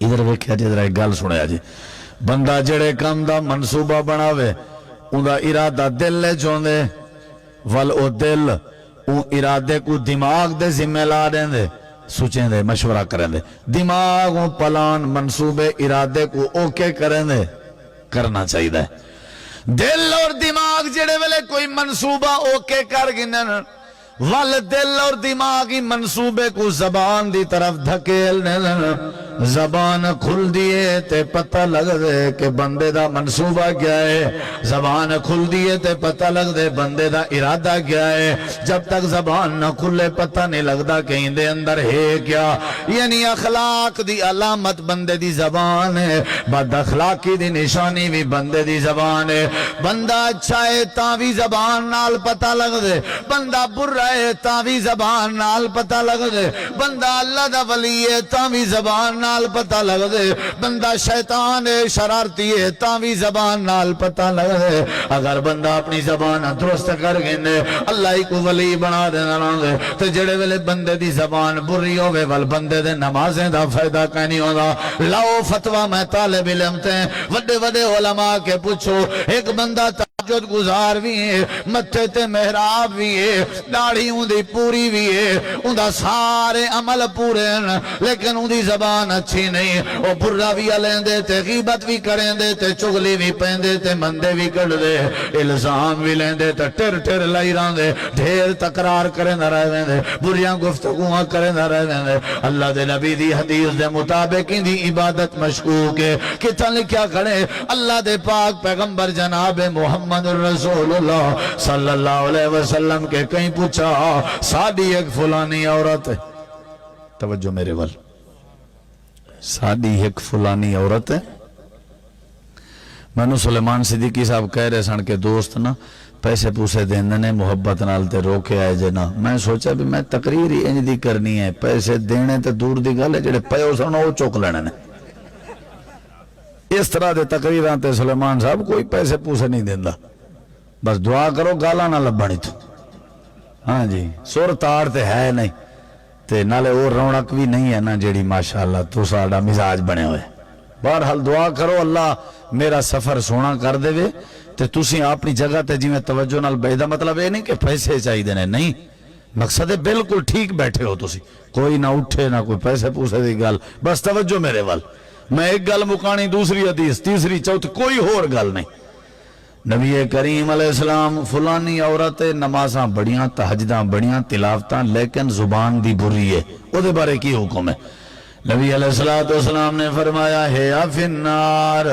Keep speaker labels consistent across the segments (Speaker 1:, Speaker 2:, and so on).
Speaker 1: ادھر ویکھیا جی ذرا ایک گل سنیا جی بندہ جڑے کام دا منصوبہ بناوے ان دا ارادہ دل لے چوندے ول او دل ان ارادے کو دماغ دے ذمہ لا دیں دے سوچیں دے مشورہ کریں دے دماغ ان پلان منصوبے ارادے کو اوکے کریں دے کرنا چاہیے دے دل اور دماغ جڑے ویلے کوئی منصوبہ اوکے کر گنن ول دل اور دماغی منصوبے کو زبان دی طرف دھکیل زبان کھل دیئے تے پتہ لگ دے کہ بندے دا منصوبہ کیا ہے زبان کھل دیئے تے پتہ لگ دے بندے دا ارادہ کیا ہے جب تک زبان نہ کھلے پتہ نہیں لگ دا کہ اندے اندر ہے کیا یعنی اخلاق دی علامت بندے دی زبان ہے بد اخلاقی دی نشانی بھی بندے دی زبان ہے بندہ اچھا ہے تاوی زبان نال پتہ لگ دے بندہ برا ہے تاوی زبان نال پتہ لگ دے بندہ اللہ دا ولی ہے تاوی زبان نال پتہ لگ دے بندہ شیطان ہے شرارتی ہے تاوی زبان نال پتہ لگ دے اگر بندہ اپنی زبان درست کر گئے اللہ ہی کو ولی بنا دینا دے تو جڑے ویلے بندے دی زبان بری ہوئے ول بندے دے نمازیں دا فائدہ کہنی ہوگا لاؤ فتوہ میں طالب علم تے وڈے وڈے علماء کے پوچھو ایک بندہ تہجد گزار بھی ہے متھے تے محراب بھی ہے داڑھی اندھی پوری بھی ہے اندھا سارے عمل پورے ہیں لیکن اندھی زبان اچھی نہیں وہ برا بھی علیں دے تے غیبت بھی کریں دے تے چگلی بھی پہن دے تے مندے بھی کڑ دے الزام بھی لیں دے تے ٹر ٹر لائی رہاں دے ڈھیر تقرار کریں نہ رہے دے بریاں گفتگوہاں کریں نہ رہے دے اللہ دے نبی دی حدیث دے مطابق ان دی عبادت مشکوک ہے کتنا لکھیا کھڑے اللہ دے پاک پیغمبر جناب محمد رسول اللہ صلی اللہ علیہ وسلم کے کہیں پوچھا ساڑھی ایک فلانی عورت ہے توجہ میرے وال ساڑھی ایک فلانی عورت ہے میں نے سلیمان صدیقی صاحب کہہ رہے سن کے دوست نا پیسے پوسے دینے نے محبت نالتے روکے آئے جنا میں سوچا بھی میں تقریر ہی انج دی کرنی ہے پیسے دینے تے دور دی گل ہے جڑے پیو سنو وہ چوک لینے نے اس طرح دے تقریر آتے سلیمان صاحب کوئی پیسے پوسے نہیں دیندہ بس دعا کرو گالا نہ لبانی تو ہاں جی سور تار تے ہے نہیں تے نالے اور رونق بھی نہیں ہے نا جیڑی ماشاءاللہ تو ساڑا مزاج بنے ہوئے بہرحال دعا کرو اللہ میرا سفر سونا کر دے وے تے تسی اپنی جگہ تے جی میں توجہ نال بیدہ مطلب یہ نہیں کہ پیسے چاہی دینے نہیں مقصد ہے بالکل ٹھیک بیٹھے ہو تسی کوئی نہ اٹھے نہ کوئی پیسے پوسے دی گل بس توجہ میرے وال میں ایک گل مکانی دوسری حدیث تیسری چوتھ کوئی اور گل نہیں نبی کریم علیہ السلام فلانی عورت نمازاں بڑیاں تہجداں بڑیاں تلاوتاں لیکن زبان دی بری ہے او دے بارے کی حکم ہے نبی علیہ السلام نے فرمایا ہے یا فی النار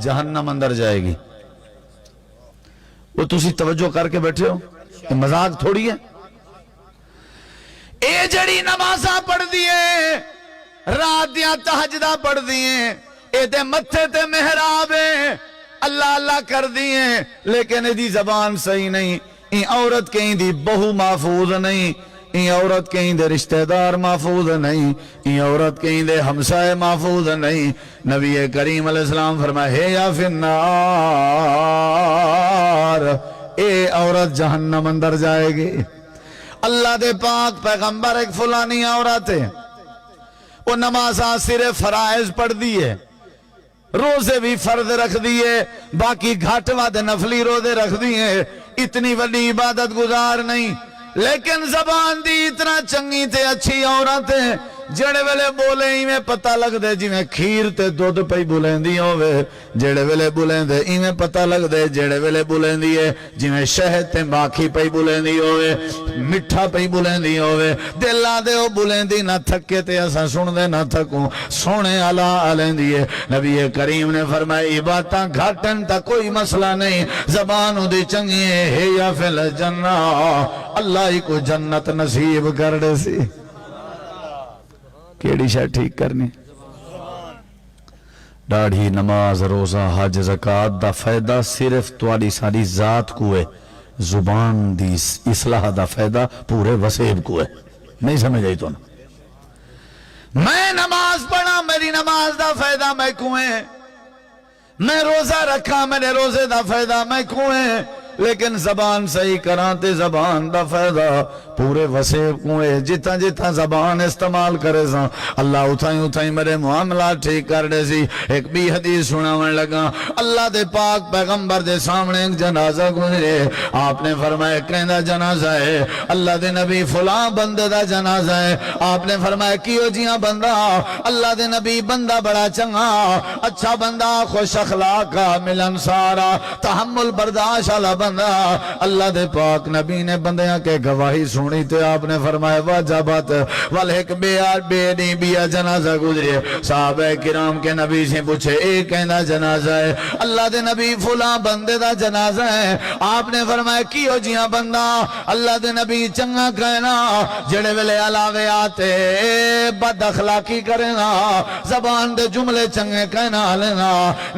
Speaker 1: جہنم اندر جائے گی وہ تسی توجہ کر کے بیٹھے ہو یہ مذاق تھوڑی ہے اے جڑی نمازاں پڑھ دیئے رات دیاں تہجداں پڑھ دیئے اے دے متھے تے محراب ہے اللہ اللہ کر دیئے لیکن دی زبان صحیح نہیں این عورت کہیں دی بہو محفوظ نہیں این عورت کہیں دے رشتہ دار محفوظ نہیں این عورت کہیں دے ہمسائے محفوظ نہیں نبی کریم علیہ السلام فرمائے ہے یا فی النار اے عورت جہنم اندر جائے گی اللہ دے پاک پیغمبر ایک فلانی عورت ہے وہ نمازاں صرف فرائض پڑھ دیئے روزے بھی فرض رکھ دیئے باقی گھاٹ واد نفلی روزے رکھ دیئے اتنی وڈی عبادت گزار نہیں لیکن زبان دی اتنا چنگی تے اچھی عورتیں جڑے ویلے بولے ہی میں پتہ لگ دے جی میں کھیر تے دودھ پہ بولیں دی ہوئے جڑے ویلے بولیں دے ہی میں پتہ لگ دے جڑے ویلے بولیں دیئے جی میں شہد تے باقی پہ بولیں دی ہوئے مٹھا پہ بولیں دی ہوئے دلہ دے ہو بولیں دی نہ تھکے تے ایسا سن دے نہ تھکوں سونے اللہ آلیں دیئے نبی کریم نے فرمائی باتاں گھاٹن تا کوئی مسئلہ نہیں زبان دی چنگی ہے یا فی الجنہ اللہ ہی کو جنت نصیب کر دے سی کیڑی شاہ ٹھیک کرنی ڈاڑھی نماز روزہ حج زکاة دا فائدہ صرف توالی ساری ذات کو ہے زبان دی اصلاح دا فائدہ پورے وسیب کو ہے نہیں سمجھ آئی تو نا میں نماز پڑھا میری نماز دا فائدہ میں کوئیں میں روزہ رکھا میرے روزے دا فائدہ میں کوئیں لیکن زبان صحیح کرانتے زبان دا فائدہ پورے وسے کوئے جتنا جتنا زبان استعمال کرے سا اللہ اتھائیں میرے معاملات ٹھیک کر دے سی۔ ایک بھی حدیث سناون لگا، اللہ دے پاک پیغمبر دے سامنے ایک جنازہ گزرے، آپ نے فرمایا کہندہ جنازہ ہے، اللہ دے نبی فلاں بندے دا جنازہ ہے، آپ نے فرمایا کیوں جیاں بندہ، اللہ دے نبی بندہ بڑا چنگا اچھا بندہ خوش اخلاق ملنسارا تحمل برداشت والا بندہ۔ اللہ دے پاک نبی نے بندیاں کے گواہی سنی تے آپ نے فرمایا واجبات والایک بے نہیں بیا جنازہ گزرے، صحابہ کرام کے نبی سے پوچھے ایک کہنا جنازہ ہے، اللہ دے نبی فلاں بندے دا جنازہ ہے، آپ نے فرمایا کیوں جیاں بندہ، اللہ دے نبی چنگا کہنا جڑے ویلے علاوے آتے بد اخلاقی کرنا زبان دے جملے چنگے کہنا لینا۔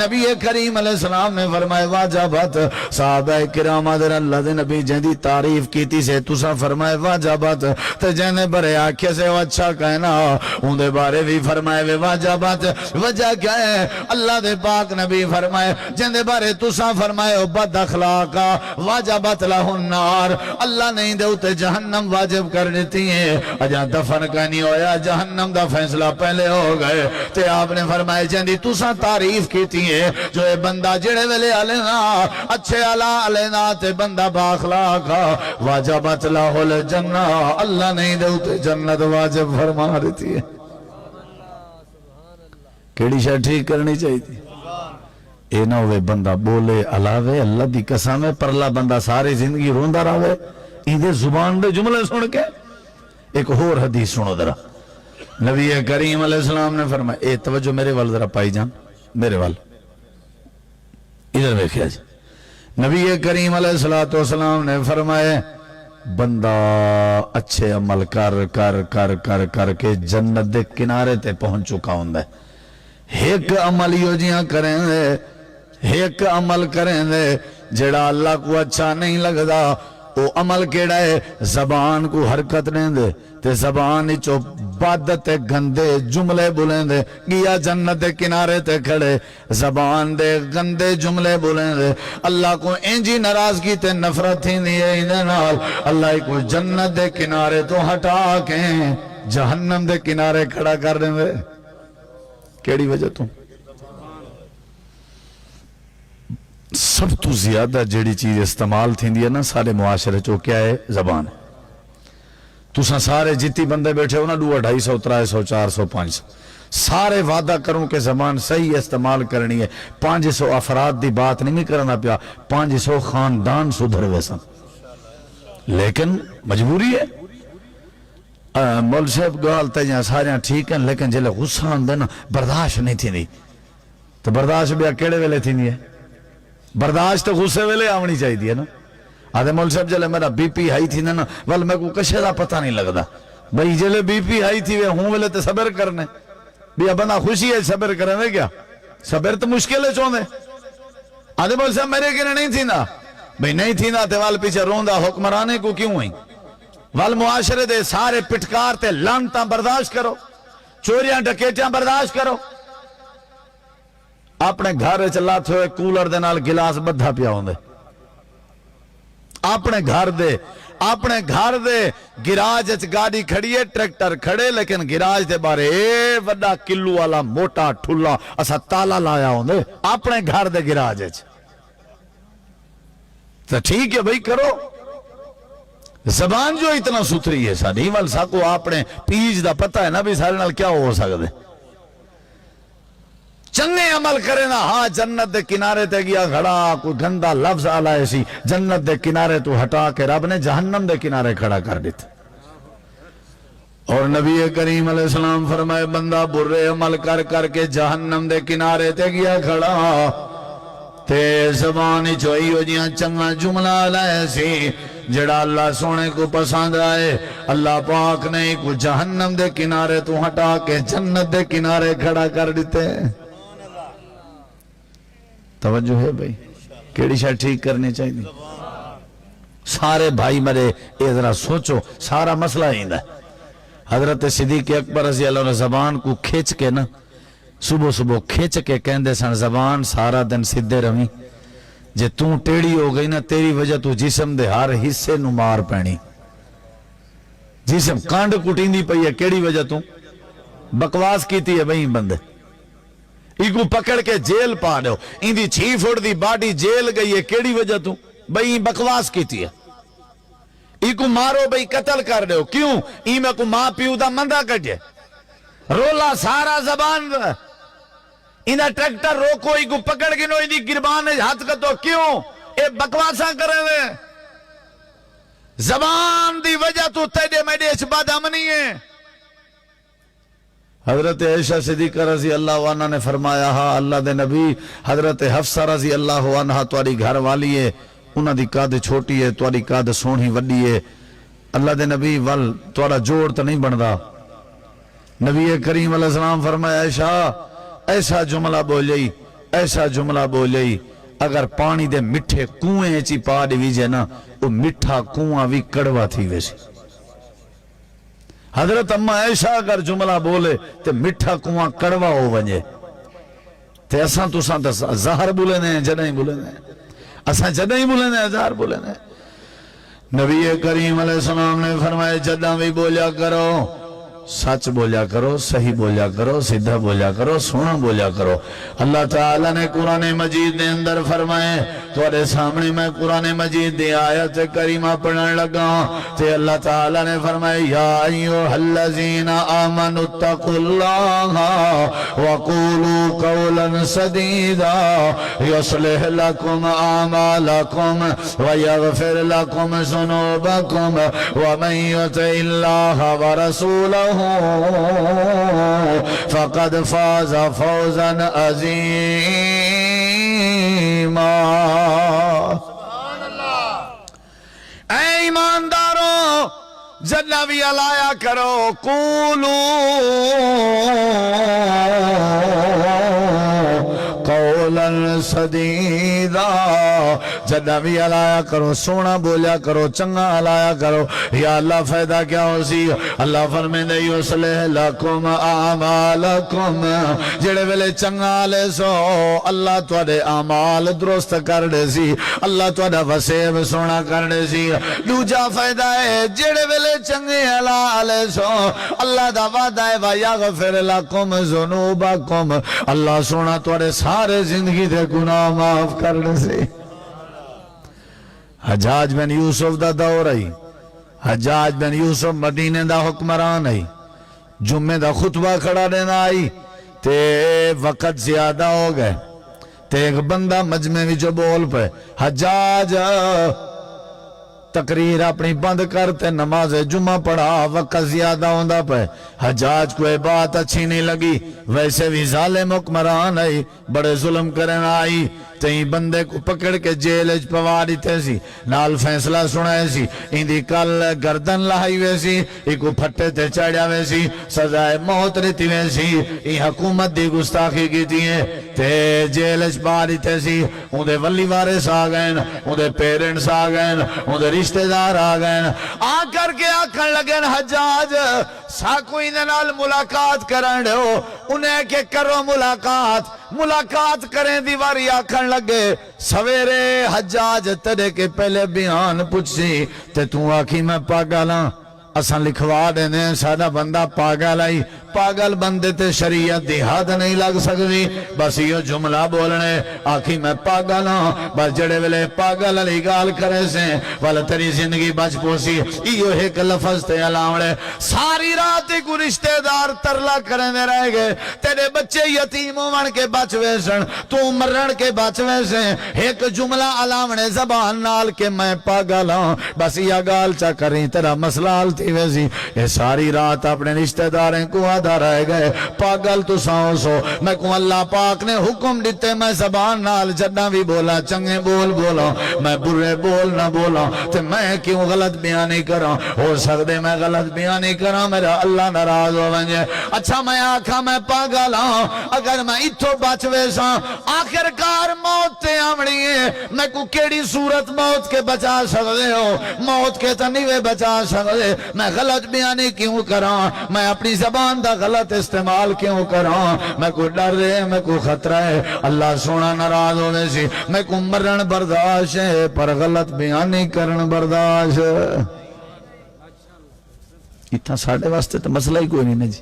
Speaker 1: نبی کریم علیہ السلام نے فرمایا واجبات، صحابہ کرام آدھر اللہ دے نبی جہدی تعریف کیتی سے تسا فرمائے واجبات، تے جہنے برے آکھے سے وہ اچھا کہنا ان دے بارے بھی فرمائے واجبات۔ وجہ کیا ہے؟ اللہ دے پاک نبی فرمائے جہنے بارے تسا فرمائے بد اخلاقا واجبات لہو النار، اللہ نہیں دے اتے جہنم واجب کر دیتی ہیں، اجا دفن کا نہیں ہویا جہنم دا فیصلہ پہلے ہو گئے، تے آپ نے فرمائے جہندی تسا تعریف کیتی ہے جو اے بندہ جڑے ویلے علینا اچھے علینا تے بندہ باخلاقا واجبات لہو الجنہ، اللہ نہیں دے اتے جنت واجب فرما دیتی ہے۔ کیڑی شاید ٹھیک کرنی چاہیے تھی؟ اے نہ ہوئے بندہ بولے علاوے اللہ دی قسم ہے پرلا بندہ ساری زندگی روندہ رہے ایدے زبان دے جملے سن کے۔ ایک اور حدیث سنو ذرا، نبی کریم علیہ السلام نے فرمایا اے توجہ میرے وال ذرا پائی جان، میرے وال ادھر دیکھیا جی، نبی کریم علیہ السلام نے فرمایا بندہ اچھے عمل کر کر کر کر کر کے جنت دے کنارے تے پہنچ چکا ہوندہ ہے۔ ایک عمل یو جیاں کریں دے، ایک عمل کریں دے جڑا اللہ کو اچھا نہیں لگدا، او عمل کیڑا ہے؟ زبان کو حرکت نہیں دے تے زبان چو بد تے گندے جملے بولیں دے، گیا جنت دے کنارے تے کھڑے زبان دے گندے جملے بولیں دے، اللہ کو انجی ناراضگی تے نفرت تھی دیئے اندے نال اللہ کو جنت دے کنارے تو ہٹا کے جہنم دے کنارے کھڑا کر دیں دے۔ کیڑی وجہ تو سب تو زیادہ جیڑی چیز استعمال تھی دی ہے نا سارے معاشرے چو کیا ہے؟ زبان ہے۔ تُساں سارے جتی بندے بیٹھے ہو نا 200 250 300 400 500 سارے وعدہ کروں کہ زبان صحیح استعمال کرنی ہے، 500 افراد دی بات نہیں کرنا پیا، 500 خاندان سدھر ویسا، لیکن مجبوری ہے۔ مول صاحب گالتا جہاں ساریاں ٹھیک ہیں لیکن جلے غصہ آن دینا برداشت نہیں تھی دی تو برداشت بھی کیڑے ویلے تھی نہیں ہے؟ برداشت تو غصے ویلے آونی چاہی دی ہے نا۔ آدھے مول صاحب جلے میرا بی پی ہائی تھی نا وال میں کو کشے دا پتہ نہیں لگدا، بھئی جلے بی پی ہائی تھی وے ہوں ویلے تے صبر کرنے بھی بندہ خوشی ہے صبر کرنے کیا؟ صبر تو مشکل ہے چوندے۔ آدھے مول صاحب میرے کنے نہیں تھی نا، بھئی نہیں تھی نا تے وال پیچھے روندہ حکمرانے کو کیوں ہوئی؟ وال معاشرے دے سارے پٹکار تے لانتاں برداشت کرو، چوریاں ڈکیٹیاں برداشت کرو، اپنے گھر چلا تھوئے کولر دے نال گلاس بدھا پیا ہوندے، اپنے گھر دے گراج اچ گاڑی کھڑی ہے ٹریکٹر کھڑے لیکن گراج دے بارے وڈا کلو والا موٹا ٹھلا اسا تالا لایا ہوندے اپنے گھر دے گراج اچ، تو ٹھیک ہے بھئی کرو۔ زبان جو اتنا ستھری ہے ساڑھی وال ساکو اپنے پیج دا پتہ ہے نا بھی سارے نال کیا ہو سکتے، چنگے عمل کرے نا ہاں جنت دے کنارے تے گیا کھڑا، کوئی گندہ لفظ آلائے سی جنت دے کنارے تو ہٹا کے رب نے جہنم دے کنارے کھڑا کر دیتا۔ اور نبی کریم علیہ السلام فرمائے بندہ برے عمل کر کر کے جہنم دے کنارے تے گیا کھڑا تے زبانی چوئی ہو جیاں چنگا جملہ آلائے سی جڑا اللہ سونے کو پسند آئے، اللہ پاک نے کو جہنم دے کنارے تو ہٹا کے جنت دے کنارے کھڑا کر دیتے۔ توجہ ہے بھئی کیڑی شاید ٹھیک کرنی چاہیے؟ سارے بھائی مرے اے ذرا سوچو سارا مسئلہ ہی ہے۔ حضرت صدیق اکبر رضی اللہ عنہ زبان کو کھیچ کے نا صبح صبح کھیچ کے کہندے سن زبان سارا دن سدھے روی، جے توں ٹیڑی ہو گئی نا تیری وجہ تو جسم دے ہر حصے نو مار پینی، جسم کانڈ کٹیندی پئی ہے کیڑی وجہ تو بکواس کیتی ہے بھئی بندے ایکو پکڑ کے جیل پا دو اندی 6 فٹ دی باڈی جیل گئی ہے کیڑی وجہ تو بھئی بکواس کیتی ہے ایکو مارو بھئی قتل کر دو کیوں میں کو ماں پیو دا مندہ کٹے رولا سارا زبان اندہ ٹریکٹر روکو ایکو پکڑ کے نو اندی گربان ہاتھ کتو کیوں اے بکواساں کرے ہوئے زبان دی وجہ تو تیڑے میڈے اس بات امنی ہے حضرت عائشہ صدیقہ رضی اللہ عنہ نے فرمایا ہاں اللہ دے نبی حضرت حفصہ رضی اللہ عنہ تواری گھر والی ہے انہاں دی قد چھوٹی ہے تواری قد سونی وڈی ہے اللہ دے نبی وال توارا جوڑ تو نہیں بندا نبی کریم علیہ السلام فرمایا عائشہ ایسا جملہ بولی ایسا جملہ بولی اگر پانی دے مٹھے کنویں چی پا دیویجے نا وہ مٹھا کنواں بھی کڑوا تھی ویسی حضرت اماں عائشہ اگر جملہ بولے تے مٹھا کنواں کڑوا ہو ونجے تے اساں تو ساں زہر بولے نے جنہیں بولے نے اساں جنہیں بولے نے زہر بولے نے نبی کریم علیہ السلام نے فرمائے جدہ بھی بولیا کرو سچ بولیا کرو صحیح بولیا کرو سیدھا بولیا کرو سونا بولیا کرو اللہ تعالیٰ نے قرآن مجید دے اندر فرمائے تمہارے سامنے میں قرآن مجید دی آیت کریمہ پڑھنے لگا تے اللہ تعالیٰ نے فرمائے یا ایوہ الذین آمنوا اتقوا اللہ وقولوا قولا سدیدا یصلح لکم اعمالکم ویغفر لکم ذنوبکم ومن یطع اللہ ورسولہ فقد فاز فوزا عظیما اے ایمانداروں جنہ بھی علایا کرو قولو قولا سدیدا جنہ بھی علایا کرو سونا بولیا کرو چنگا علایا کرو یا اللہ فائدہ کیا ہو سی اللہ فرمیندے یصلح لکم اعمالکم جڑے ویلے چنگا لے سو اللہ تواڈے اعمال درست کر دے سی اللہ تواڈا وسیب سونا کر دے سی دوجا فائدہ ہے جڑے ویلے چنگے علا لے سو اللہ دا وعدہ ہے ویغفر لکم ذنوبکم اللہ سونا تواڈے سارے زندگی دے گناہ معاف کر دے سی حجاج بن یوسف دا دور آئی حجاج بن یوسف مدینے دا حکمران آئی جمعے دا خطبہ کھڑا دینا آئی تے وقت زیادہ ہو گئے تے ایک بندہ مجمع بھی جو بول پہ حجاج تقریر اپنی بند کرتے نماز جمعہ پڑھا وقت زیادہ ہوندہ پہ حجاج کوئی بات اچھی نہیں لگی ویسے بھی ظالم حکمران آئی بڑے ظلم کرنا آئی تئی بندے کو پکڑ کے جیلج پواری تے سی نال فیصلہ سنائے سی اندی کل گردن لہائی ویسی ایکو پھٹے تے چڑھیا ویسی سزائے موت رہتی ویسی ای حکومت دی گستاخی کی تیئے تے جیلج پواری تے سی اندے ولی وارث آگئن اندے پیرنٹس آگئن اندے رشتہ دار آگئن آ کر کے آکھن لگن حجاج ساکو اندے نال ملاقات کرن ہو انہیں کہ کرو ملاقات کریں دیواری آکھن لگے سویرے حجاج تیرے کے پہلے بیان پوچھی تے تو آکھی میں پاگلاں اساں لکھوا دینے سادہ بندہ پاگل آئی پاگل بندے تے شریعت دی حد نہیں لگ سکتی بس یہ جملہ بولنے آکھی میں پاگل ہوں بس جڑے ویلے پاگل علی گال کرے سے والا تیری زندگی بچ پوسی یہ ایک لفظ تے علاوڑے ساری رات کو رشتہ دار ترلا کریں دے رہ گئے تیرے بچے یتیم ہون کے بچ ویسن تو مرن کے بچ ویسن ایک جملہ علاوڑے زبان نال کے میں پاگل ہوں بس یہ گال چا کریں تیرا مسئلہ آلتی ویسی یہ ساری رات اپنے رشتہ داریں کو رہ گئے پاگل تو ساؤں سو میں کو اللہ پاک نے حکم دیتے میں زبان نال جڑا بھی بولا چنگے بول بولا میں برے بول نہ بولا تے میں کیوں غلط بیانی کرا ہو سکتے میں غلط بیانی کرا میرا اللہ ناراض ہو ونجے اچھا میں آکھا میں پاگل ہوں اگر میں اتھو بچوے سا آخر کار موت تے آمڑی ہے میں کو کیڑی صورت موت کے بچا سکتے ہو موت کے تنیوے بچا سکتے میں غلط بیانی کیوں کرا میں اپنی زبان دا غلط استعمال کیوں کراں میں کو ڈر ہے میں کو خطرہ ہے اللہ سونا ناراض ہونے سی میں کو مرن برداشت ہے پر غلط بیانی کرن برداشت اتنا ساڑھے واسطے تو مسئلہ ہی کوئی نہیں نا جی.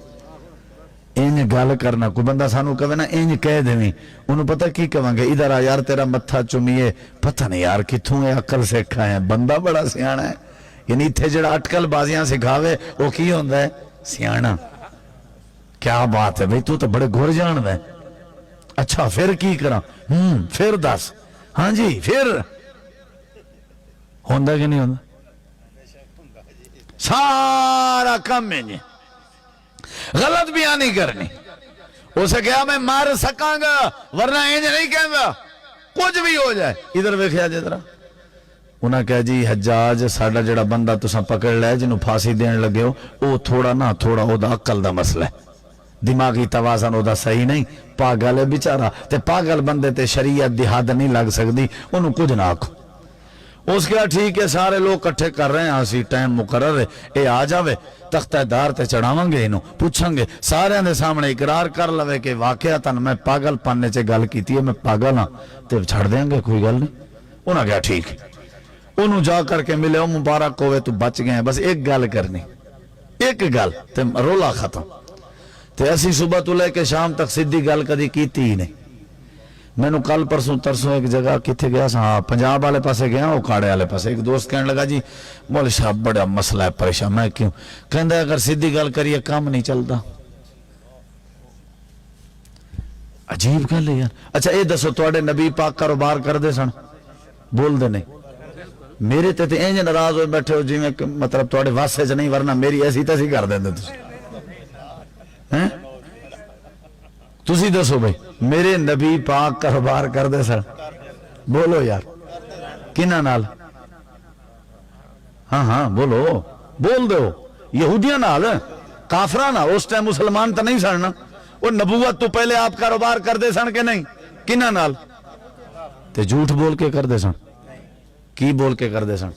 Speaker 1: انج گل کرنا کوئی بندہ سانو کہے نا انج کہہ دیں انہوں پتہ کی کہیں گے ادھر آ یار تیرا متھا چومیے پتہ نہیں یار کتھوں ہے عقل سکھا ہے بندہ بڑا سیانا ہے. یعنی اتھے جڑا اٹکل بازیاں سکھاوے وہ کی ہوندہ ہے سیانا. کیا بات ہے بھئی تو بڑے گھر جان ہے. اچھا پھر کی کرا پھر دس ہاں جی پھر ہوندہ کہ نہیں ہوندہ سارا کم ہے جی. غلط بیانی کرنی اسے کہا میں مار سکاں گا ورنہ انج نہیں کہیں گا کچھ بھی ہو جائے. ادھر ویکھیا جے ذرا انہاں کہا جی حجاج ساڈا جڑا بندہ تساں پکڑ لے جنوں پھانسی دین لگے ہو او تھوڑا نہ تھوڑا او دا عقل دا مسئلہ ہے دماغی توازن او دا صحیح نہیں پاگل ہے بیچارہ تے پاگل بندے تے شریعت دی حد نہیں لگ سکتی انہوں کچھ نہ آکھو. اس کے ٹھیک ہے سارے لوگ کٹھے کر رہے ہیں آسی ٹائم مقرر ہے اے آ جاوے تختہ دار تے چڑھاواں گے انہوں پوچھیں گے سارے دے سامنے اقرار کر لوے کہ واقعتاً میں پاگل پانے چے گل کیتی ہے میں پاگل ہاں تے چھڑ دیں گے کوئی گل نہیں. انہاں کہا ٹھیک ہے انہوں جا کر کے ملے ہو مبارک ہوئے تو بچ گئے ہیں بس ایک گل کرنی ایک گل تے رولا ختم. تے اسی صبح تو لے کے شام تک سیدھی گل کدی کیتی ہی نہیں. میں نے کل پرسوں ترسوں ایک جگہ کتھے گیا سا ہاں پنجاب والے پاسے گیا اکھاڑے والے پاسے ایک دوست کہنے لگا جی مول صاحب بڑا مسئلہ ہے پریشان. میں کیوں کہندا ہے اگر سیدھی گل کریے کام نہیں چلتا. عجیب گل ہے یار. اچھا اے دسو تواڈے نبی پاک کاروبار کردے سن بول دے نہیں میرے تے تے انج ناراض ہوئے بیٹھے ہو جی میں مطلب تواڈے واسطے چ نہیں ورنہ میری ایسی تیسی کر دیندے تسی تسی دسو بھائی میرے نبی پاک کاروبار کر دے سر بولو یار کنہ نال ہاں بولو بول دو یہودیاں نال کافرہ نال اس ٹائم مسلمان تا نہیں سڑنا وہ نبوت تو پہلے آپ کاروبار کر دے سن کے نہیں کنہ نال تے جھوٹ بول کے کر دے سن کی بول کے کر دے سن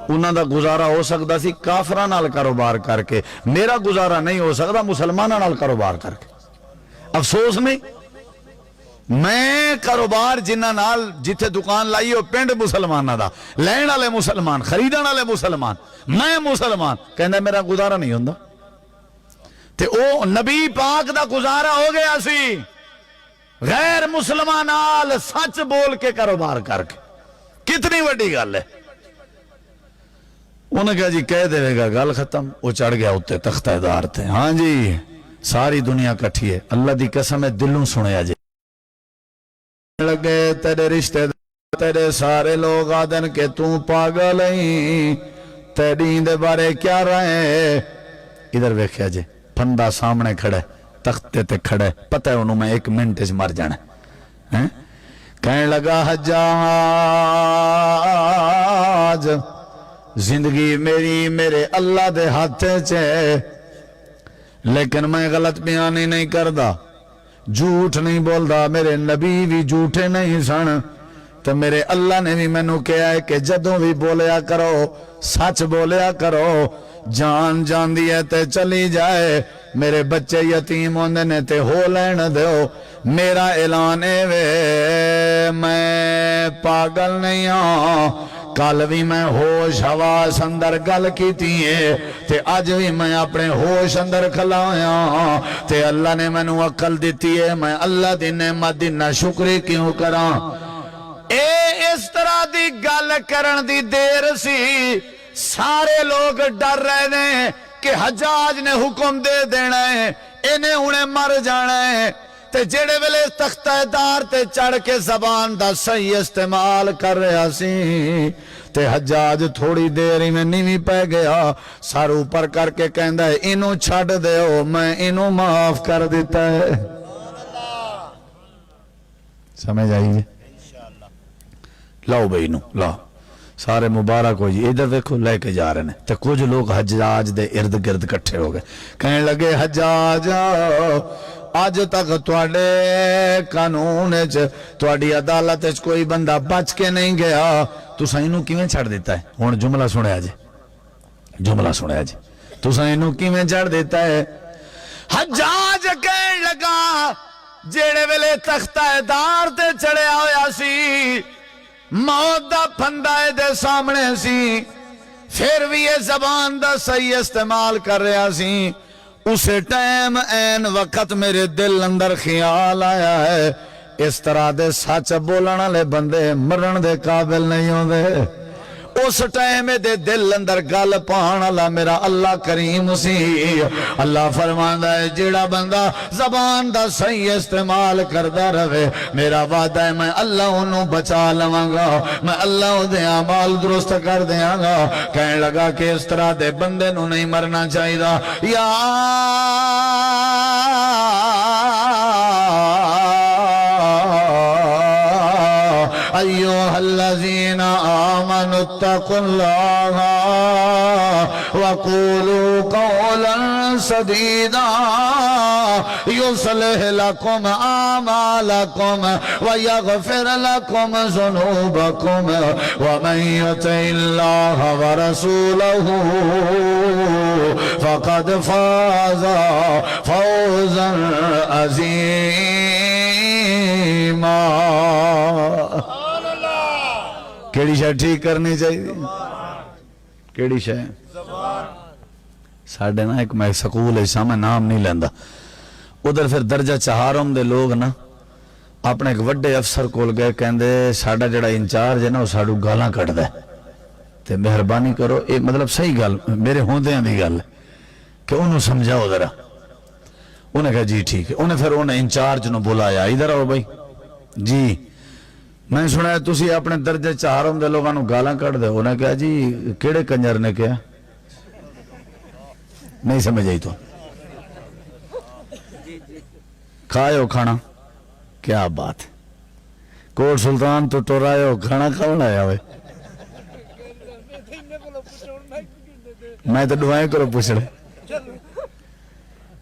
Speaker 1: انہاں دا گزارا ہو سکتا سی کافرہ نال کاروبار کر کے میرا گزارا نہیں ہو سکتا مسلمانہ نال کاروبار کر کے. افسوس نہیں میں کاروبار جنہ نال جتھے دکان لائی ہو پنڈ مسلمانہ دا لین والے مسلمان خریدن والے مسلمان میں مسلمان کہندا میرا گزارا نہیں ہوندا تے او نبی پاک دا گزارا ہو گیا سی غیر مسلمان نال سچ بول کے کاروبار کر کے. کتنی وڈی گل ہے. انہوں نے کہا جی کہہ دے گا گل ختم. وہ چڑھ گیا اتے تختہ دار تھے ہاں جی ساری دنیا کٹھی ہے اللہ دی قسم ہے دلوں سنیا جی لگے تیرے رشتے دار تیرے سارے لوگ آدن کہ تُو پاگل ہیں تیری دے بارے کیا رہے. ادھر ویکھیا جی پھندا سامنے کھڑے تختے تے کھڑے پتہ ہے انہوں میں 1 منٹ اس مر جانا ہے. کہنے لگا حجاج زندگی میری میرے اللہ دے ہاتھ چے لیکن میں غلط بیانی نہیں کردا جھوٹ نہیں بولدا میرے نبی بھی جھوٹے نہیں سن تو میرے اللہ نے بھی میں نو کہا ہے کہ جدوں بھی بولیا کرو سچ بولیا کرو جان جان دی ہے تے چلی جائے میرے بچے یتیم ہوندے نے تے ہو لین دیو. میرا اعلان ہے وے میں پاگل نہیں ہوں کل بھی میں ہوش حواس اندر گل کیتی ہے تے اج بھی میں اپنے ہوش اندر کھلایا تے اللہ نے میں نو عقل دیتی ہے میں اللہ دی نعمت دی نہ شکری کیوں کراں. اے اس طرح دی گل کرن دی دیر سی سارے لوگ ڈر رہے نے کہ حجاج نے حکم دے دینا ہے انہیں انہیں مر جانا ہے تے جڑے ویلے تختہ دار تے چڑھ کے زبان دا صحیح استعمال کر رہا سی تے حجاج تھوڑی دیر ہی میں نیوی پہ گیا سر اوپر کر کے کہندا ہے انہوں چھڑ دیو میں انہوں معاف کر دیتا ہے. سمجھ آئیے لاؤ بھائی نو لاؤ سارے مبارک ہو جی ادھر دیکھو لے کے جا رہے ہیں تو کچھ لوگ حجاج دے ارد گرد کٹھے ہو گئے کہنے لگے حجاج آج تک تواڈے قانون تواڈی عدالت کوئی بندہ بچ کے نہیں گیا تساں اینوں کیویں چھڑ دیتا ہے. ہن جملہ سنیا جی جملہ سنیا جی تساں اینوں کیویں چھڑ دیتا ہے. حجاج کہنے لگا جیڑے ویلے تختہ دار تے چڑھیا ہویا سی موت دا پھندا دے سامنے سی پھر بھی یہ زبان دا صحیح استعمال کر رہا سی اسے ٹائم این وقت میرے دل اندر خیال آیا ہے اس طرح دے سچ بولن والے بندے مرن دے قابل نہیں ہوندے اس ٹائم دے دل اندر گل پان والا میرا اللہ کریم سی اللہ فرماندا ہے جیڑا بندہ زبان دا صحیح استعمال کردا رہے میرا وعدہ ہے میں اللہ انہوں بچا لواں گا میں اللہ دے اعمال درست کر دیاں گا کہنے لگا کہ اس طرح دے بندے نو نہیں مرنا چاہیدا یا أيها الذين آمنوا اتقوا الله وقولوا قولا سديدا يصلح لكم أعمالكم ويغفر لكم ذنوبكم ومن يطع الله ورسوله فقد فاز فوزا عظيما کیڑی شے ٹھیک کرنی چاہیے کیڑی شے ساڑھے نا ایک میں سکول ہے سامنے نام نہیں لیندہ ادھر پھر درجہ چہارم دے لوگ نا اپنے ایک وڈے افسر کول گئے کہندے ساڑھا جڑا انچارج ہے نا وہ ساڑھو گالاں کٹ دے تے مہربانی کرو مطلب صحیح گال میرے ہوندے ہیں دی گال کہ انہوں سمجھاؤ ذرا انہیں کہا جی ٹھیک ہے انہیں پھر انہیں انچارج نو بلایا ادھر آؤ بھائی جی میں سنا ہے تسی اپنے درجے چہارم دے لوگاں نو گالاں کٹ دے انہیں کہا جی کیڑے کنجر نے کیا نہیں سمجھ آئی تو کھائے ہو کھانا کیا بات کوٹ سلطان تو ٹورائے ہو کھانا کھانا آیا ہوئے میں تو دعائیں کرو پوچھ رہے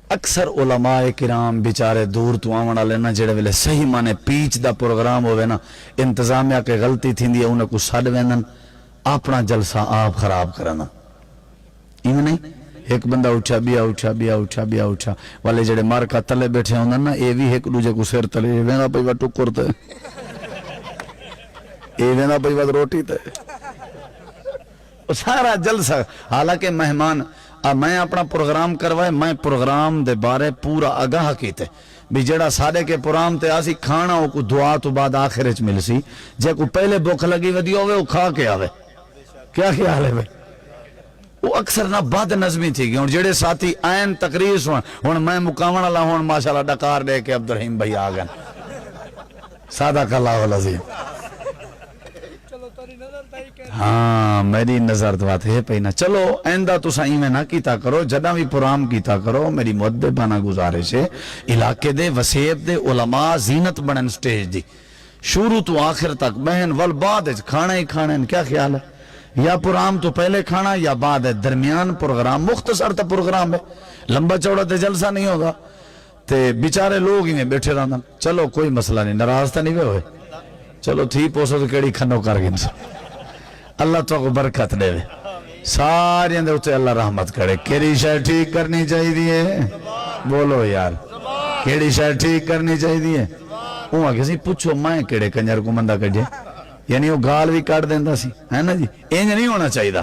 Speaker 1: اکثر علماء کرام بیچارے دور تو آونا لینا جڑے ویلے صحیح مانے پیچ دا پروگرام ہوئے نا انتظامیہ کے غلطی تھی دی انہیں کچھ ساڑھ وینن اپنا جلسہ آپ خراب کرنا ایمیں نہیں ایک بندہ اٹھا والے جڑے مار کا تلے بیٹھے ہوندے نا اے بھی ایک دوجے کو سیر تلے وینا پئی وا ٹکر تے اے وینا پئی وا روٹی تے سارا جلسہ حالانکہ مہمان میں اپنا پروگرام کروائے میں پروگرام دے بارے پورا آگاہ کیتے بھی جڑا سارے کے پروگرام تے آسی کھانا ہو کو دعا تو بعد آخر اچ مل سی جے کو پہلے بھوک لگی ودی ہوئے وہ کھا کے آوے کیا خیال ہے بھائی وہ اکثر نہ بد نظمی تھی گئی اور جڑے ساتھی آئین تقریر سن ہن میں مقامن اللہ ہن ماشاءاللہ ڈکار دے کے عبدالرحیم بھائی آ گئے صادق اللہ العظیم ہاں میری نظر دوات ہے پہنا چلو ایندہ تو سائیں میں نہ کیتا کرو جدہ بھی پرام کیتا کرو میری مدبانہ گزارش ہے علاقے دے وسیب دے علماء زینت بڑھن سٹیج دی شروع تو آخر تک بہن والبعد کھانا ہی کھانا ہے کیا خیال ہے یا پرام تو پہلے کھانا یا بعد ہے درمیان پروگرام مختصر تا پروگرام ہے لمبا چوڑا تے جلسہ نہیں ہوگا تے بیچارے لوگ ہی میں بیٹھے رہنا چلو کوئی مسئلہ نہیں ناراض تا نہیں ہوئے چلو تھی پوسو تو کیڑی کھنو کر گئے اللہ تو کو برکت دے سارے اندر اتے اللہ رحمت کرے کیڑی شے ٹھیک کرنی چاہیے دیئے بولو یار کیڑی شے ٹھیک کرنی چاہیے دیئے اوہ کسی پوچھو میں کیڑے کنجر کو مندہ کر جائے یعنی وہ گال بھی کاٹ دیندہ سی ہے نا جی اینج نہیں ہونا چاہیے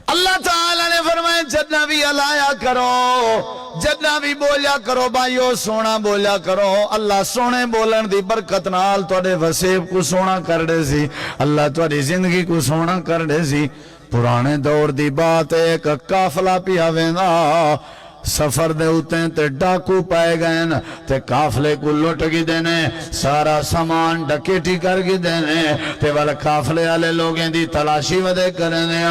Speaker 1: اللہ تعالیٰ نے فرمائے جدنا بھی علایا کرو جدنا بھی بولیا کرو بھائیو سونا بولیا کرو اللہ سونے بولن دی برکت نال توڑے وسیب کو سونا کر دے سی اللہ توڑی زندگی کو سونا کر دے سی پرانے دور دی بات ایک کافلہ پیا وینا سفر دے ہوتیں تے ڈاکو پائے گئے تے کافلے کو لٹ گی دینے سارا سامان ڈکیٹی کر گی دینے تے والا کافلے آلے لوگیں دی تلاشی ودے کرنے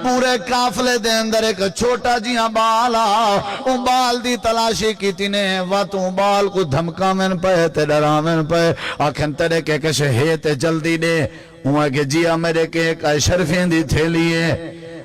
Speaker 1: پورے کافلے دے اندر ایک چھوٹا جیاں بالا ان بال دی تلاشی کی تینے واتوں بال کو دھمکا من پہ تے ڈرا من پہ آکھن تڑے کے کشے ہے تے جلدی دے وہاں کہ جیا میرے کے ایک اشرفین دی تھے لیے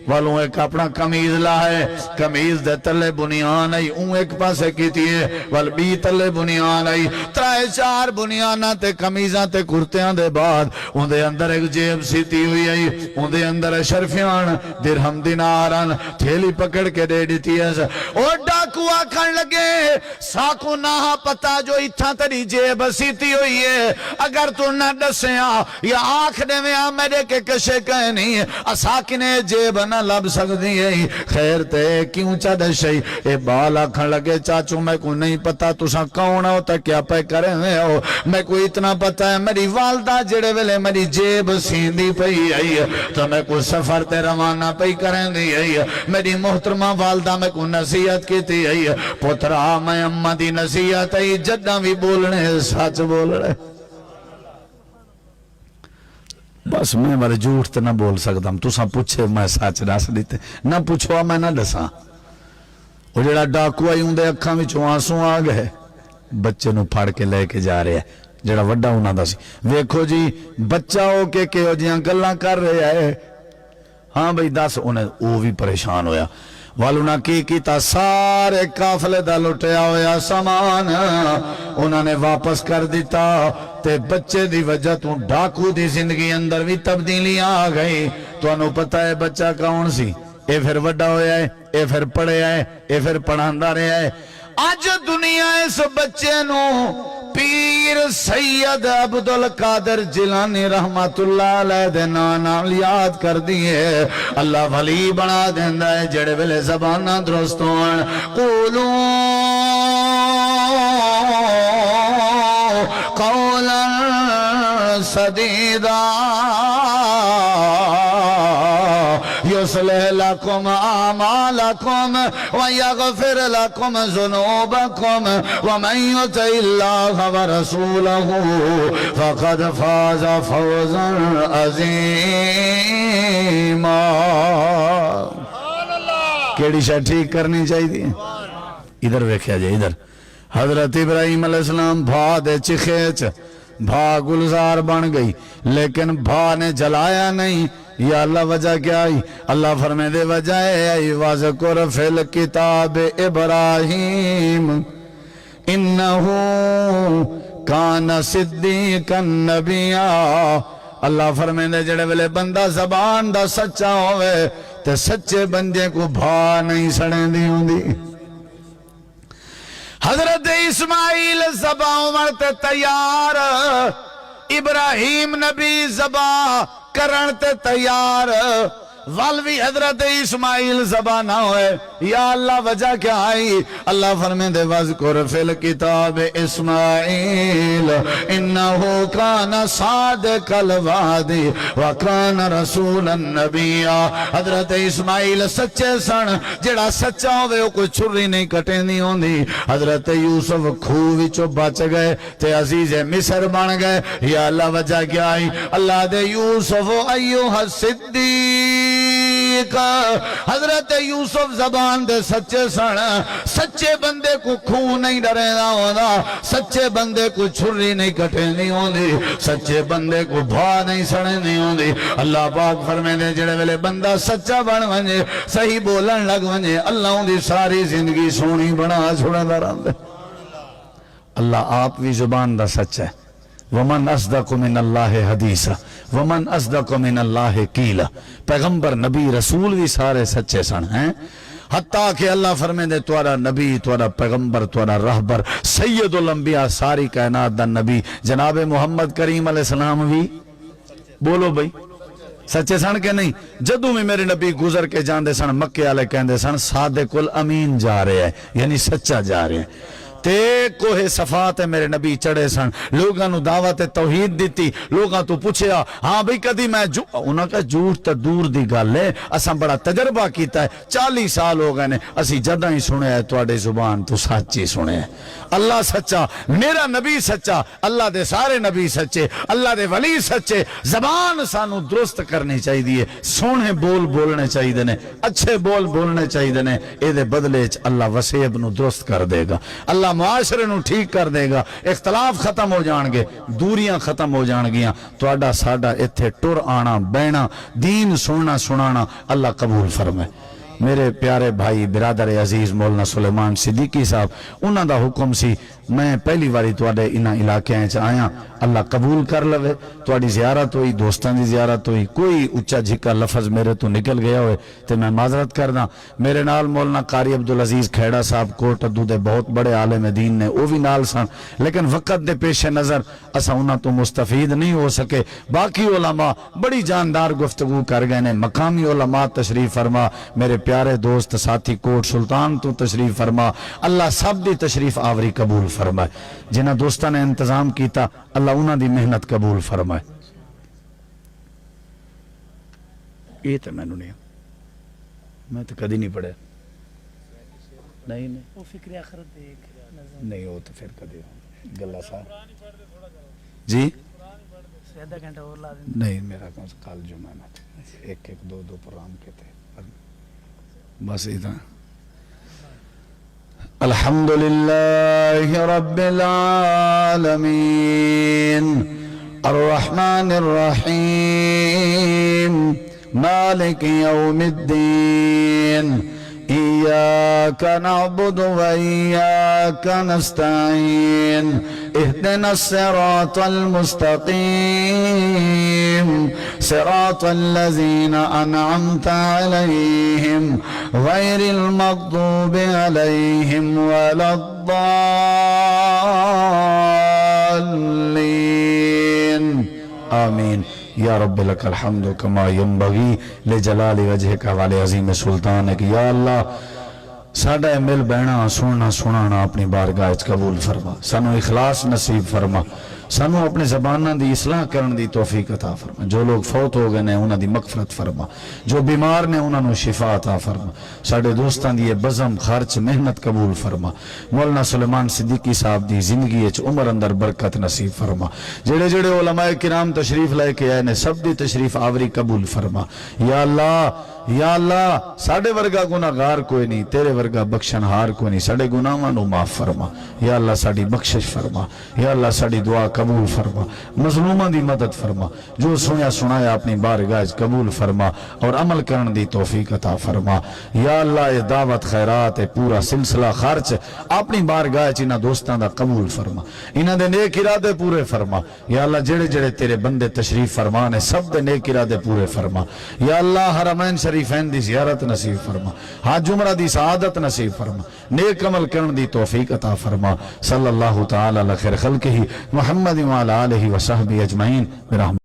Speaker 1: والوں ایک اپنا کمیز لائے کمیز دے تلے بنیان آئی اون ایک پاسے کیتی ہے والبی تلے بنیان آئی ترائے چار بنیانا تے کمیزاں تے کرتیاں دے بعد ان دے اندر ایک جیب سیتی ہوئی آئی ان دے اندر شرفیان درہم دیناران تھیلی پکڑ کے دے دیتی ہے اور ڈاکو ڈاکو آکھن لگے ساکو نہ پتا جو اتھا تری جیب سیتی ہوئی ہے اگر تو نہ دسیاں یا آنکھ دے میں میرے کے کشے کہنی اساکنے جیب نہ لب سکتی ہے خیر تے کیوں چا دشئی اے بال آکھن لگے چاچو میں کو نہیں پتا تسا کون ہو تا کیا پہ کرے ہوئے ہو میں کو اتنا پتا ہے میری والدہ جڑے ویلے میری جیب سیندی پئی آئی تو میں کو سفر تے روانہ پئی کریں دی آئی میری محترمہ والدہ میں کو نصیحت کی تھی آئی پترا میں اممہ دی نصیحت آئی جدہ بھی بولنے سچ بول رہے بس میں میرے جھوٹ تے نہ بول سکتا ہوں تسا پوچھے میں سچ دس دیتے نہ پوچھوا میں نہ دساں وہ جڑا ڈاکو آئی ہوں دے اکھاں وچوں آنسو آ گئے بچے نو پھاڑ کے لے کے جا رہے ہیں جڑا وڈا ہونا دا سی ویکھو جی بچہ ہو کے ہو جیاں گلاں کر رہے ہے ہاں بھئی دس انہیں وہ بھی پریشان ہویا والونا کی تا سارے کافلے دا لٹیا ہویا سامان انہوں نے واپس کر دیتا تے بچے دی وجہ تو ڈاکو دی زندگی اندر بھی تبدیلی آ گئی تو انہوں پتہ ہے بچہ کون سی اے پھر وڈا ہویا ہے اے پھر پڑھے ہے اے پھر پڑھاندہ رہے ہے آج دنیا اس بچے نو پیر سید عبدالقادر جیلانی رحمت اللہ علیہ دے نانا یاد کر دیئے اللہ ولی بنا دیندہ ہے جڑے ویلے زبانہ درستوں قولوں قولا سدیدہ يصلح لكم أعمالكم ويغفر لكم ذنوبكم ومن يطع الله ورسوله فقد فاز فوزا عظيما کیڑی شاہ ٹھیک کرنی چاہیے ادھر ویکھیا جائے ادھر حضرت ابراہیم علیہ السلام بھا دے چکھیچ بھا گلزار بن گئی لیکن بھا نے جلایا نہیں یا اللہ وجہ کیا آئی اللہ فرمے دے وجہ آئی وَذْكُرْ فِي الْكِتَابِ إِبْرَاهِيمُ إِنَّهُ كَانَ صِدِّيقًا نَبِيًّا اللہ فرمے دے جڑے ویلے بندہ زبان دا سچا ہوئے تے سچے بندے کو بھا نہیں سڑیں دی ہوں دی حضرت اسماعیل زبا عمر تے تیار ابراہیم نبی زبا کرن تے تیار والوی حضرت اسماعیل زبا نہ ہوئے یا اللہ وجہ کیا آئی اللہ فرمین دے وَذْكُرْ فِي الْكِتَابِ اسماعیل انہو کان صادق الوعد وکان رسول النبی حضرت اسماعیل سچے سن جڑا سچا ہوئے وہ کوئی چھری نہیں کٹیں نہیں ہوندی حضرت یوسف کھووی چو بچ گئے تے عزیز مصر بن گئے یا اللہ وجہ کیا آئی اللہ دے یوسف ایوہ الصدیق حضرت یوسف زبان دے سچے سن سچے بندے کو خون نہیں ڈرے نہ ہونا سچے بندے کو چھری نہیں کٹے نہیں ہوندی سچے بندے کو بھا نہیں سڑے نہیں ہوندی اللہ پاک فرمے دے جڑے ویلے بندہ سچا بن ونجے صحیح بولن لگ ونجے اللہ ان دی ساری زندگی سونی بنا چھوڑے داران دے اللہ آپ بھی زبان دا سچ ہے ومن اصدق من اللہ حدیثہ ومن اصدق من اللہ قیلہ پیغمبر نبی رسول بھی سارے سچے سن ہیں حتیٰ کہ اللہ فرمے دے توارا نبی توارا پیغمبر توارا رہبر سید الانبیاء ساری کائنات دا نبی جناب محمد کریم علیہ السلام بھی بولو بھئی سچے سن کے نہیں جدوں میں میرے نبی گزر کے جاندے سن مکے والے کہندے سن صادق الامین جا رہے ہیں یعنی سچا جا رہے ہیں تے کوہ صفات میرے نبی چڑھے سن لوگاں نو دعوت توحید دیتی لوگاں تو پوچھیا ہاں بھئی کدی میں انہاں کا جھوٹ تے دور دی گل ہے اساں بڑا تجربہ کیتا ہے 40 سال ہو گئے نے اسی جداں ہی سنے ہے تواڈے زبان تو سچی سنے ہے اللہ سچا میرا نبی سچا اللہ دے سارے نبی سچے اللہ دے ولی سچے زبان سانو درست کرنی چاہیے سونے بول بولنے چاہیے نے اچھے بول بولنے چاہیے نے اے دے بدلے چ اللہ وسیب نو درست کر دے گا اللہ معاشرے نو ٹھیک کر دے گا اختلاف ختم ہو جان گے دوریاں ختم ہو جان گیاں توڑا ساڑا ایتھے ٹر آنا بینا دین سننا سنانا اللہ قبول فرمائے میرے پیارے بھائی برادر عزیز مولانا سلیمان صدیقی صاحب انہاں دا حکم سی میں پہلی باری تواڈے انہاں علاقیاں وچ آیا اللہ قبول کر لوے تواڈی زیارت ہوئی دوستاں دی زیارت ہوئی کوئی اچا جھکا لفظ میرے تو نکل گیا ہوئے تے میں معذرت کردا میرے نال مولانا قاری عبدالعزیز کھیڑا صاحب کوٹ ادو دے بہت بڑے عالم دین نے وہ بھی نال سن لیکن وقت دے پیش نظر اسا انہاں تو مستفید نہیں ہو سکے باقی علماء بڑی جاندار گفتگو کر گئے نے مقامی علماء تشریف فرما میرے پیارے دوست ساتھی کوٹ سلطان تو تشریف فرما اللہ سب دی تشریف آوری قبول فرمائے جنہ دوستان نے انتظام کیتا اللہ انہاں دی محنت قبول فرمائے یہ تو میں تو کدی نہیں پڑھے نہیں
Speaker 2: وہ فکر آخرت دیکھ
Speaker 1: نہیں ہو تو پھر کدی گلہ صاحب جی
Speaker 2: آدھا گھنٹہ اور لا دیں
Speaker 1: نہیں میرا کال جمعہ میں ایک دو پروگرام کے تھے بس ادھر الحمدللہ رب العالمین الرحمن الرحیم مالک یوم الدین إياك نعبد وإياك نستعين اهدنا الصراط المستقيم صراط الذين أنعمت عليهم غير المغضوب عليهم ولا الضالين آمين یا رب لک الحمد کما ینبغی لجلال وجہک والے عظیم سلطان ہے کہ یا اللہ ساڑھا مل بہنا سننا سنانا اپنی بارگاہ قبول فرما سانو اخلاص نصیب فرما سانو اپنے زبانہ دی اصلاح کرن دی توفیق عطا فرما جو لوگ فوت ہو گئے نے انہاں دی مغفرت فرما جو بیمار نے انہاں نو شفا عطا فرما ساڑھے دوستان دی بزم خرچ محنت قبول فرما مولانا سلیمان صدیقی صاحب دی زندگی اچ عمر اندر برکت نصیب فرما جڑے جڑے علماء کرام تشریف لے کے آئے نے سب دی تشریف آوری قبول فرما یا اللہ ساڑھے ورگا گناہگار کوئی نہیں تیرے ورگا بخشنہار کوئی نہیں ساڑھے گناہاں نو معاف فرما یا اللہ ساڑھی بخشش فرما یا اللہ ساڑھی دعا قبول فرما مظلومہ دی مدد فرما جو سنیا سنایا اپنی بارگاہ قبول فرما اور عمل کرن دی توفیق عطا فرما یا اللہ یہ دعوت خیرات پورا سلسلہ خرچ اپنی بارگاہ انہاں دوستان دا قبول فرما انہاں دے نیک ارادے پورے فرما یا اللہ جڑے جڑے تیرے بندے تشریف فرمانے سب دے نیک ارادے پورے فرما یا اللہ حرمین شریفین دی زیارت نصیب فرما حج عمرہ دی سعادت نصیب فرما نیک عمل کرن دی توفیق عطا فرما صلی اللہ تعالی علی خیر خلقہ محمد وعلی آلہ وصحبہ اجمعین برحمت